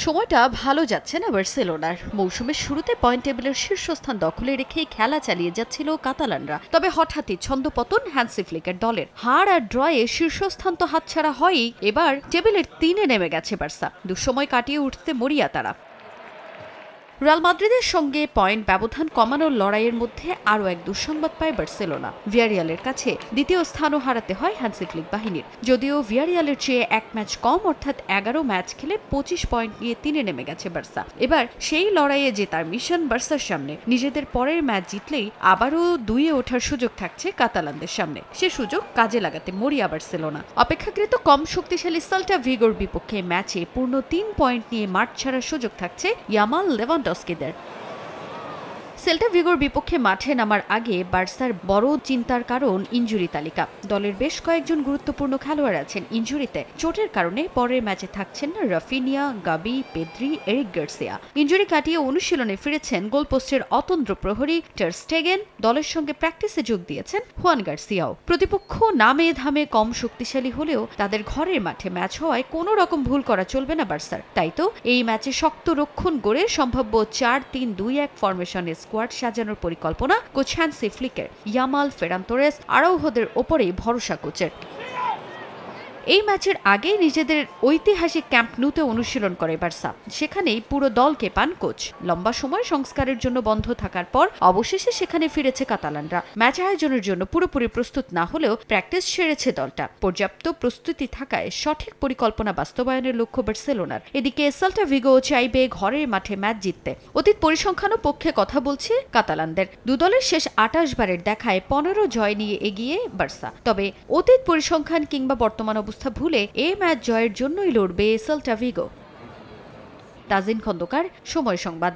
সময়টা ভালো যাচ্ছে না বার্সেলোনার। মৌসুমের শুরুতে পয়েন্ট টেবিলের শীর্ষস্থান দখলে রেখেই খেলা চালিয়ে যাচ্ছিল কাতালানরা। তবে হঠাৎই ছন্দপতন হ্যান্সি ফ্লিকের দলের। হার আর ড্রয়ে শীর্ষস্থান তো হাতছাড়া হয়ই, এবার টেবিলের 3-এ নেমে গেছে বার্সা। দুঃসময় কাটিয়ে উঠতে মরিয়া তারা। রিয়াল মাদ্রিদের সঙ্গে পয়েন্ট ব্যবধান কমানোর লড়াইয়ের মধ্যে আরও এক দুঃসংবাদ পায় বার্সেলোনা। ভিয়ারিয়ালের কাছে দ্বিতীয় স্থানও হারাতে হয় হ্যান্সি ফ্লিক বাহিনীর। যদিও ভিয়ারিয়ালের চেয়ে এক ম্যাচ কম, অর্থাৎ 11 ম্যাচ খেলে 25 পয়েন্ট নিয়ে 3-এ নেমে গেছে বার্সা। এবার সেই লড়াইয়ে জেতার মিশন বার্সার সামনে। নিজেদের পরের ম্যাচ জিতলেই আবারও 2-এ ওঠার সুযোগ থাকছে কাতালানদের সামনে। সে সুযোগ কাজে লাগাতে মরিয়া বার্সেলোনা। অপেক্ষাকৃত কম শক্তিশালী সেল্টা ভিগোর বিপক্ষে ম্যাচে পূর্ণ 3 পয়েন্ট নিয়ে মাঠ ছাড়ার সুযোগ থাকছে ইয়ামাল লেভানডস্কিদের। সেল্টা ভিগোর বিপক্ষে মাঠে নামার আগে বার্সার বড় চিন্তার কারণ ইনজুরি তালিকা। দলের বেশ কয়েকজন গুরুত্বপূর্ণ খেলোয়াড় আছেন ইনজুরিতে। চোটের কারণে পরের ম্যাচে থাকছেন না রাফিনিয়া, গাবি, পেদ্রি, এরিক গার্সিয়া। ইনজুরি কাটিয়ে অনুশীলনে ফিরেছেন গোলপোস্টের অতন্দ্র প্রহরী টার স্টেগেন। দলের সঙ্গে প্র্যাকটিসে যোগ দিয়েছেন হুয়ান গার্সিয়াও। প্রতিপক্ষ নামে ধামে কম শক্তিশালী হলেও তাদের ঘরের মাঠে ম্যাচ হওয়ায় কোনো রকম ভুল করা চলবে না বার্সার। তাই তো এই ম্যাচে শক্ত রক্ষণ গড়ে সম্ভাব্য 4-3-2-1 ফরমেশনের স্কোয়াড সাজানোর পরিকল্পনা কোচ হ্যান্সি ফ্লিকের। ইয়ামাল, ফেরান তোরেস, আরাউহোদের ওপরেই ভরসা কোচের। এই ম্যাচের আগে নিজেদের ঐতিহাসিক ক্যাম্প নুতে অনুশীলন করে বার্সা। সেখানেই পুরো দলকে পান কোচ। লম্বা সময় সংস্কারের জন্য বন্ধ থাকার পর অবশেষে সেখানে ফিরেছে কাতালানরা। ম্যাচ আয়োজনের জন্য পুরোপুরি প্রস্তুত না হলেও প্র্যাকটিস সেরেছে দলটা। পর্যাপ্ত প্রস্তুতি থাকায় সঠিক পরিকল্পনা বাস্তবায়নের লক্ষ্য বার্সেলোনার। এদিকে সেল্টা ভিগো চাইবে ঘরের মাঠে ম্যাচ জিততে। অতীত পরিসংখ্যানও পক্ষে কথা বলছে কাতালানদের। দুদলের শেষ 28 বারের দেখায় 15 জয় নিয়ে এগিয়ে বার্সা। তবে অতীত পরিসংখ্যান কিংবা বর্তমান অবস্থা ভুলে এই ম্যাচ জয়ের জন্যই লড়বে সেল্টা ভিগো। তাজিন খন্দকার, সময় সংবাদ।